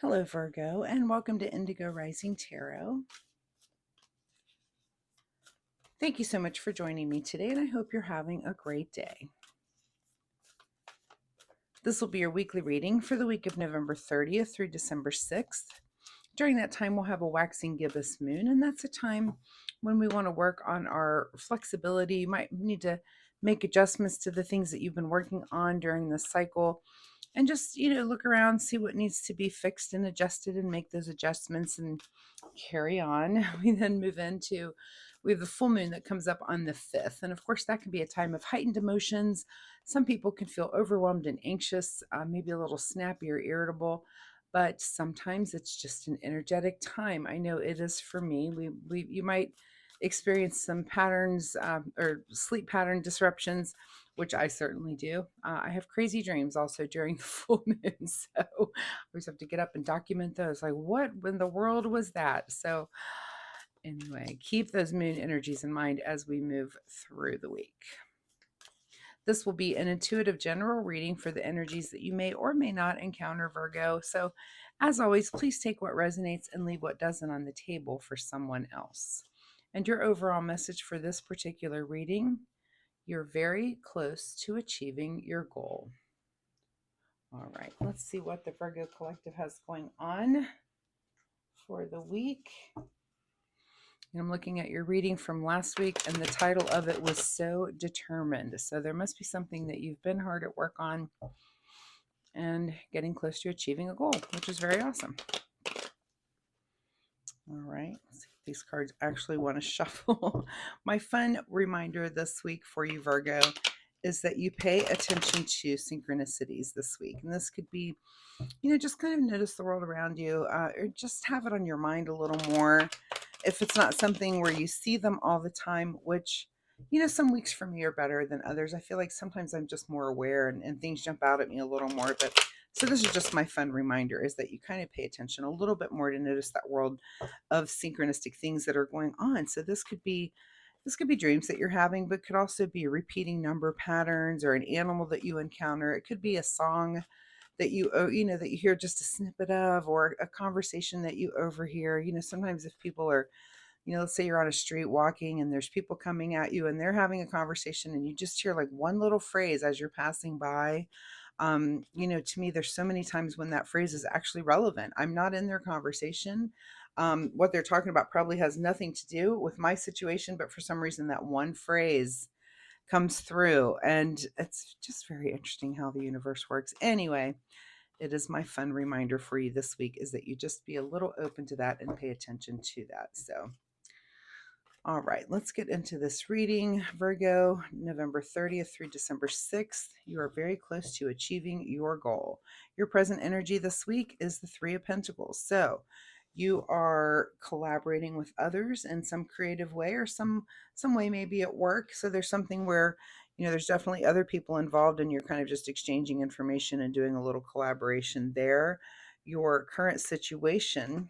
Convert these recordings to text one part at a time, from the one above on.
Hello, Virgo, and welcome to Indigo Rising Tarot. Thank you so much for joining me today, and I hope you're having a great day. This will be your weekly reading for the week of November 30th through December 6th. During that time, we'll have a waxing gibbous moon, and that's a time when we want to work on our flexibility. You might need to make adjustments to the things that you've been working on during this cycle and just, look around, see what needs to be fixed and adjusted and make those adjustments and carry on. We then we have the full moon that comes up on the 5th. And of course, that can be a time of heightened emotions. Some people can feel overwhelmed and anxious, maybe a little snappy or irritable, but sometimes it's just an energetic time. I know it is for me. You might experience some patterns or sleep pattern disruptions, which I certainly do. I have crazy dreams also during the full moon. So I always have to get up and document those. Like, what in the world was that? So, anyway, keep those moon energies in mind as we move through the week. This will be an intuitive general reading for the energies that you may or may not encounter, Virgo. So, as always, please take what resonates and leave what doesn't on the table for someone else. And your overall message for this particular reading: you're very close to achieving your goal. All right, let's see what the Virgo Collective has going on for the week. And I'm looking at your reading from last week, and the title of it was So Determined. So there must be something that you've been hard at work on and getting close to achieving a goal, which is very awesome. All right, let's see if these cards actually want to shuffle. My fun reminder this week for you, Virgo, is that you pay attention to synchronicities this week. And this could be, just kind of notice the world around you, or just have it on your mind a little more. If it's not something where you see them all the time, which, some weeks for me are better than others. I feel like sometimes I'm just more aware and things jump out at me a little more. But so this is just my fun reminder, is that you kind of pay attention a little bit more to notice that world of synchronistic things that are going on. So this could be dreams that you're having, but could also be repeating number patterns or an animal that you encounter. It could be a song that that you hear just a snippet of, or a conversation that you overhear. Sometimes if people are, let's say you're on a street walking and there's people coming at you and they're having a conversation and you just hear like one little phrase as you're passing by. To me, there's so many times when that phrase is actually relevant. I'm not in their conversation. What they're talking about probably has nothing to do with my situation, but for some reason that one phrase comes through, and it's just very interesting how the universe works. Anyway, it is my fun reminder for you this week, is that you just be a little open to that and pay attention to that. So, all right, let's get into this reading. Virgo, November 30th through December 6th, you are very close to achieving your goal. Your present energy this week is the Three of Pentacles. So you are collaborating with others in some creative way, or some way, maybe at work. So there's something where, there's definitely other people involved and you're kind of just exchanging information and doing a little collaboration there. Your current situation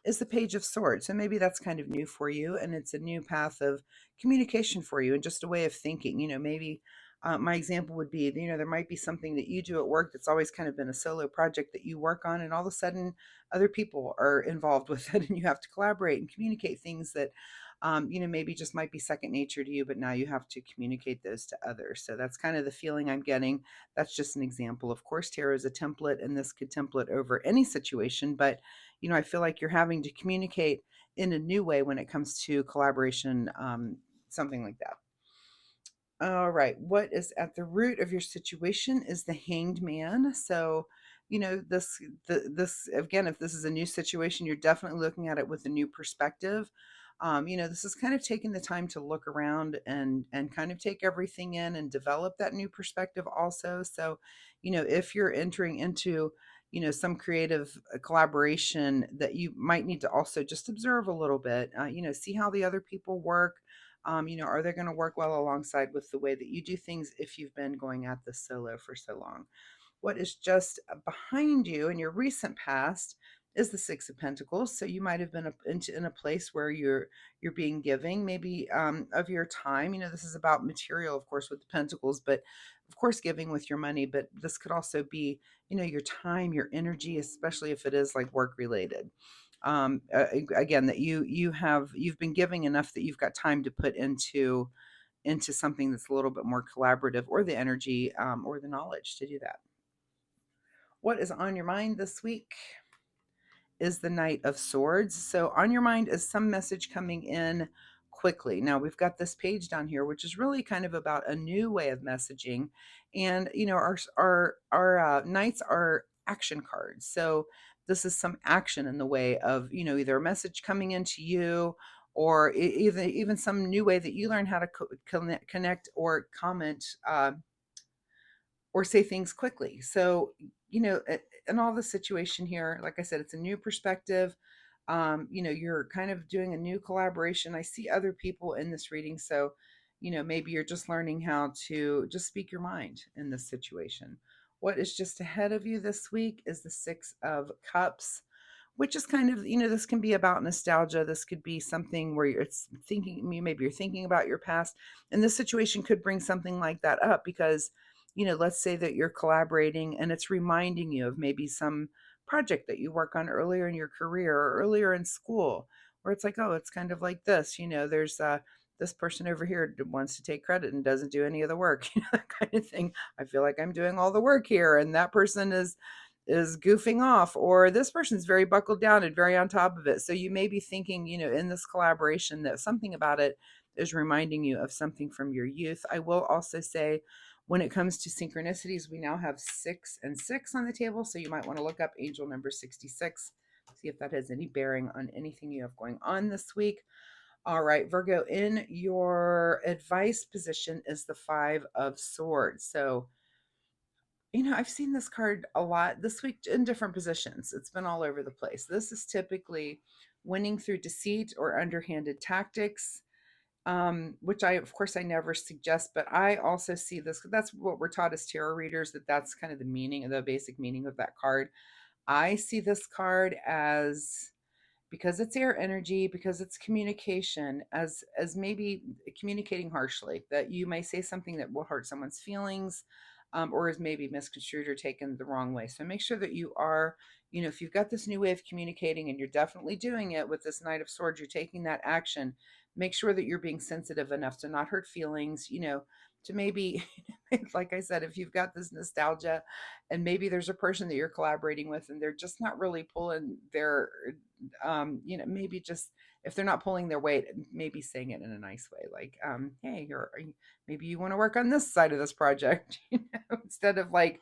is the Page of Swords. And maybe that's kind of new for you, and it's a new path of communication for you and just a way of thinking. Maybe my example would be, there might be something that you do at work that's always kind of been a solo project that you work on, and all of a sudden other people are involved with it, and you have to collaborate and communicate things that, maybe just might be second nature to you, but now you have to communicate those to others. So that's kind of the feeling I'm getting. That's just an example. Of course, tarot is a template, and this could template over any situation, but I feel like you're having to communicate in a new way when it comes to collaboration, something like that. All right. What is at the root of your situation is the Hanged Man. So, this again, if this is a new situation, you're definitely looking at it with a new perspective. This is kind of taking the time to look around and kind of take everything in and develop that new perspective also. So, if you're entering into, some creative collaboration, that you might need to also just observe a little bit, see how the other people work. Are they going to work well alongside with the way that you do things if you've been going at this solo for so long? What is just behind you in your recent past? is the Six of Pentacles. So you might have been in a place where you're being giving, maybe of your time. This is about material, of course, with the Pentacles, but of course, giving with your money. But this could also be, your time, your energy, especially if it is like work related. Again, that you've been giving enough that you've got time to put into something that's a little bit more collaborative, or the energy, or the knowledge to do that. What is on your mind this week is the Knight of Swords. So on your mind is some message coming in quickly. Now we've got this page down here, which is really kind of about a new way of messaging. And, our knights are action cards. So this is some action in the way of, either a message coming into you, or even some new way that you learn how to connect or comment, or say things quickly. So, in all the situation here, like I said, it's a new perspective. You're kind of doing a new collaboration. I see other people in this reading. So, maybe you're just learning how to just speak your mind in this situation. What is just ahead of you this week is the Six of Cups, which is kind of, this can be about nostalgia. This could be something where it's thinking, maybe you're thinking about your past, and this situation could bring something like that up because, let's say that you're collaborating and it's reminding you of maybe some project that you work on earlier in your career or earlier in school, where it's like, oh, it's kind of like this, there's this person over here wants to take credit and doesn't do any of the work, that kind of thing. I feel like I'm doing all the work here, and that person is goofing off, or this person's very buckled down and very on top of it. So you may be thinking, in this collaboration, that something about it is reminding you of something from your youth. I will also say, when it comes to synchronicities, we now have 6 and 6 on the table. So you might want to look up angel number 66, see if that has any bearing on anything you have going on this week. All right, Virgo, in your advice position is the 5 of Swords. So I've seen this card a lot this week in different positions. It's been all over the place. This is typically winning through deceit or underhanded tactics, which of course, I never suggest, but I also see this. That's what we're taught as tarot readers, that's kind of the meaning, the basic meaning of that card. I see this card as, because it's air energy, because it's communication, as maybe communicating harshly, that you may say something that will hurt someone's feelings, or is maybe misconstrued or taken the wrong way. So make sure that you are, if you've got this new way of communicating and you're definitely doing it with this Knight of Swords, you're taking that action, make sure that you're being sensitive enough to not hurt feelings, to maybe, like I said, if you've got this nostalgia and maybe there's a person that you're collaborating with and they're just not really pulling their, maybe just, if they're not pulling their weight, maybe saying it in a nice way, like, hey, maybe you want to work on this side of this project, instead of like,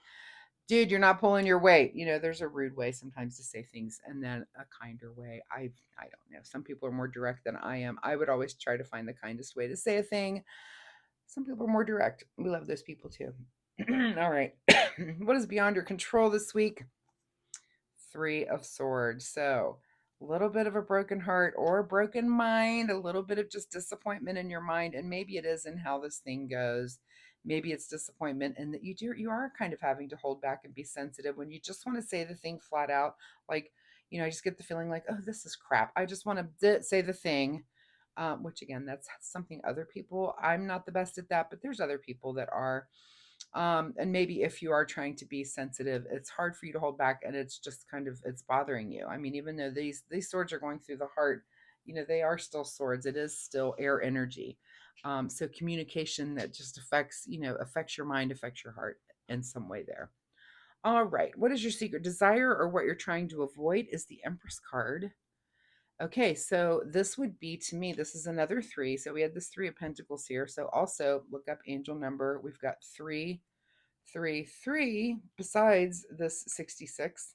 dude, you're not pulling your weight. There's a rude way sometimes to say things, and then a kinder way. I don't know. Some people are more direct than I am. I would always try to find the kindest way to say a thing. Some people are more direct. We love those people too. All right. What is beyond your control this week? 3 of Swords. So a little bit of a broken heart or a broken mind, a little bit of just disappointment in your mind. And maybe it is in how this thing goes. Maybe it's disappointment in that you are kind of having to hold back and be sensitive when you just want to say the thing flat out. Like, I just get the feeling like, oh, this is crap. I just want to say the thing. Which again, that's something other people, I'm not the best at that, but there's other people that are. And maybe if you are trying to be sensitive, it's hard for you to hold back, and it's just kind of, it's bothering you. I mean, even though these swords are going through the heart, they are still swords. It is still air energy. So communication that just affects your mind, affects your heart in some way there. All right. What is your secret desire, or what you're trying to avoid, is the Empress card. Okay, so this would be, to me, this is another 3. So we had this 3 of Pentacles here. So also look up angel number. We've got 3, 3, 3 besides this 66.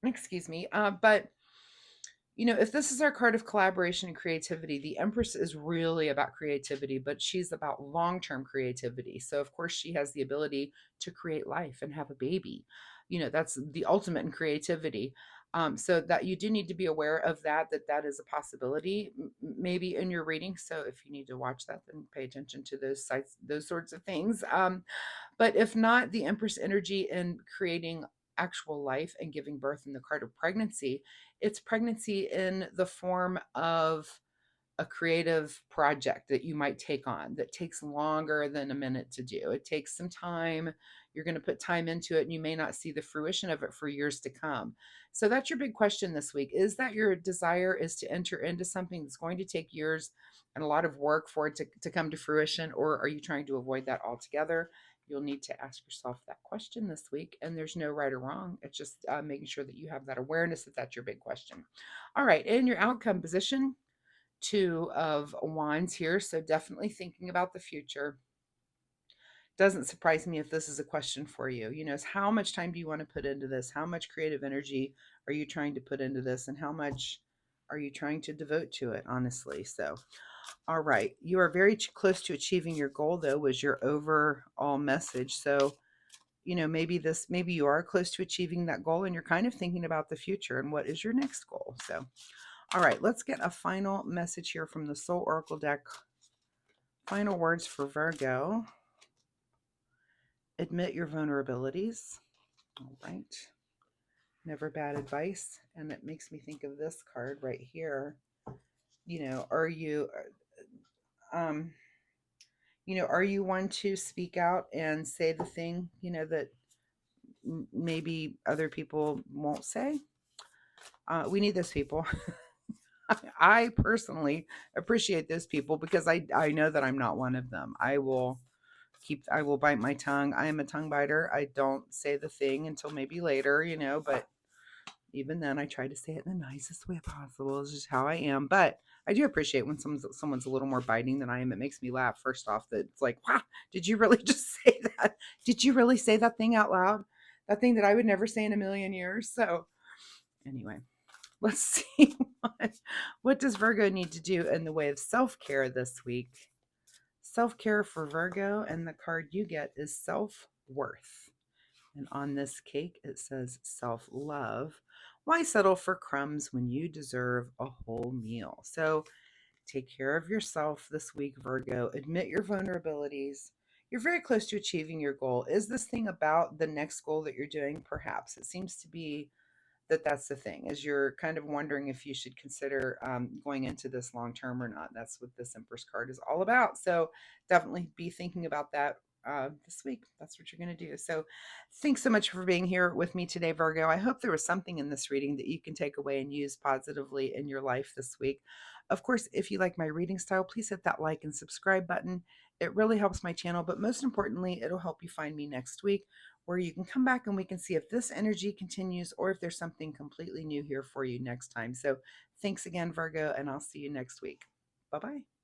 Excuse me. But if this is our card of collaboration and creativity, the Empress is really about creativity, but she's about long-term creativity. So of course she has the ability to create life and have a baby. That's the ultimate in creativity. So that you do need to be aware of that is a possibility, maybe in your reading. So if you need to watch that, then pay attention to those sites, those sorts of things. But if not, the Empress energy in creating actual life and giving birth in the card of pregnancy. It's pregnancy in the form of a creative project that you might take on that takes longer than a minute to do. It takes some time. You're going to put time into it and you may not see the fruition of it for years to come. So that's your big question this week. Is that your desire is to enter into something that's going to take years and a lot of work for it to come to fruition, or are you trying to avoid that altogether? You'll need to ask yourself that question this week, and there's no right or wrong. It's just making sure that you have that awareness that that's your big question. All right, in your outcome position, Two of Wands here. So definitely thinking about the future. Doesn't surprise me if this is a question for you. You know, is how much time do you want to put into this? How much creative energy are you trying to put into this? And how much are you trying to devote to it, honestly? So, all right. You are very close to achieving your goal, though, was your overall message. So, you know, maybe you are close to achieving that goal and you're kind of thinking about the future and what is your next goal. So, all right, let's get a final message here from the Soul Oracle deck. Final words for Virgo. Admit your vulnerabilities. All right. Never bad advice. And it makes me think of this card right here. You know, are you one to speak out and say the thing, you know, that maybe other people won't say? We need those people. I personally appreciate those people because I know that I'm not one of them. I will bite my tongue. I am a tongue biter. I don't say the thing until maybe later, you know, but even then I try to say it in the nicest way possible. It's just how I am. But I do appreciate when someone's a little more biting than I am. It makes me laugh. First off, that it's like, wow, did you really just say that? Did you really say that thing out loud? That thing that I would never say in a million years. So anyway, let's see what does Virgo need to do in the way of self-care this week. Self-care for Virgo, and the card you get is self-worth. And on this cake, it says self-love. Why settle for crumbs when you deserve a whole meal? So take care of yourself this week, Virgo. Admit your vulnerabilities. You're very close to achieving your goal. Is this thing about the next goal that you're doing? Perhaps. It seems to be that's the thing, is you're kind of wondering if you should consider going into this long term or not. That's what this Empress card is all about. So definitely be thinking about that this week. That's what you're going to do. So thanks so much for being here with me today, Virgo. I hope there was something in this reading that you can take away and use positively in your life this week. Of course, if you like my reading style, please hit that like and subscribe button. It really helps my channel, but most importantly, it'll help you find me next week, where you can come back and we can see if this energy continues or if there's something completely new here for you next time. So thanks again, Virgo, and I'll see you next week. Bye-bye.